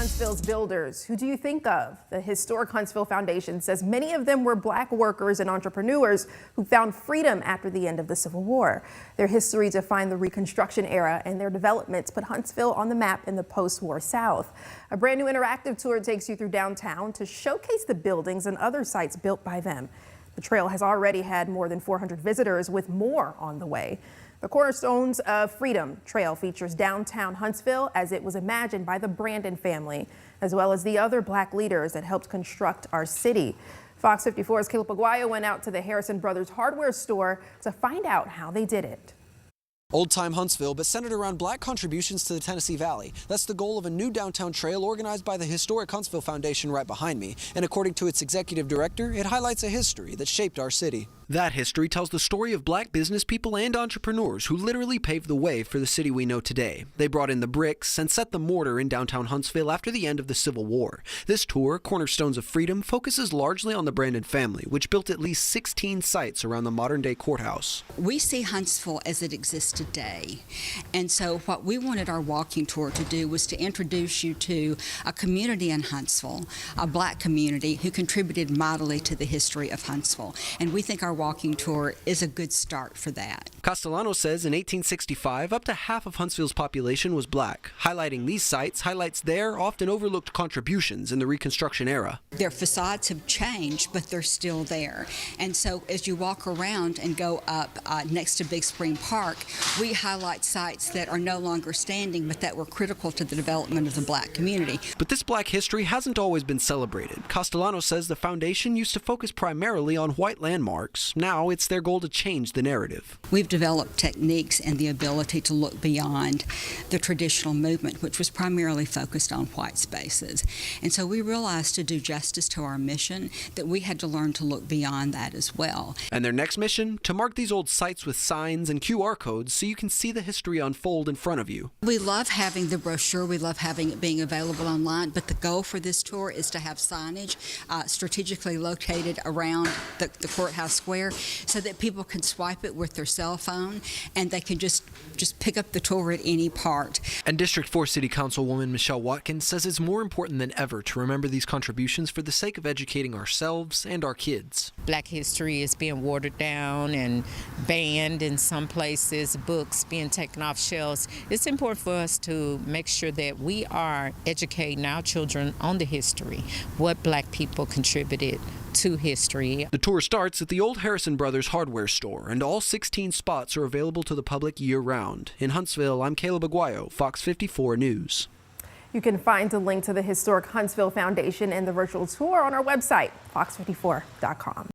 Huntsville's builders. Who do you think of? The Historic Huntsville Foundation says many of them were Black workers and entrepreneurs who found freedom after the end of the Civil War. Their history defined the Reconstruction era, and their developments put Huntsville on the map in the post-war South. A brand new interactive tour takes you through downtown to showcase the buildings and other sites built by them. The trail has already had more than 400 visitors, with more on the way. The Cornerstones of Freedom Trail features downtown Huntsville as it was imagined by the Brandon family, as well as the other Black leaders that helped construct our city. Fox 54's Caleb Aguayo went out to the Harrison Brothers hardware store to find out how they did it. Old-time Huntsville, but centered around Black contributions to the Tennessee Valley. That's the goal of a new downtown trail organized by the Historic Huntsville Foundation right behind me. And according to its executive director, it highlights a history that shaped our city. That history tells the story of Black business people and entrepreneurs who literally paved the way for the city we know today. They brought in the bricks and set the mortar in downtown Huntsville after the end of the Civil War. This tour, Cornerstones of Freedom, focuses largely on the Brandon family, which built at least 16 sites around the modern-day courthouse. We see Huntsville as it exists today, and so what we wanted our walking tour to do was to introduce you to a community in Huntsville, a Black community who contributed mightily to the history of Huntsville, and we think our walking tour is a good start for that. Castellano says in 1865, up to half of Huntsville's population was Black. Highlighting these sites highlights their often overlooked contributions in the Reconstruction era. Their facades have changed, but they're still there. And so as you walk around and go up next to Big Spring Park, we highlight sites that are no longer standing, but that were critical to the development of the Black community. But this Black history hasn't always been celebrated. Castellano says the foundation used to focus primarily on white landmarks. Now it's their goal to change the narrative. We've developed techniques and the ability to look beyond the traditional movement, which was primarily focused on white spaces. And so we realized, to do justice to our mission, that we had to learn to look beyond that as well. And their next mission? To mark these old sites with signs and QR codes so you can see the history unfold in front of you. We love having the brochure, we love having it being available online, but the goal for this tour is to have signage strategically located around the courthouse square so that people can swipe it with their cell phone and they can just pick up the tour at any part. And District 4 City Councilwoman Michelle Watkins says it's more important than ever to remember these contributions for the sake of educating ourselves and our kids. Black history is being watered down and banned in some places, books being taken off shelves. It's important for us to make sure that we are educating our children on the history, what Black people contributed to history. The tour starts at the old Harrison Brothers hardware store, and all 16 spots are available to the public year-round. In Huntsville, I'm Caleb Aguayo, Fox 54 News. You can find a link to the Historic Huntsville Foundation and the virtual tour on our website, fox54.com.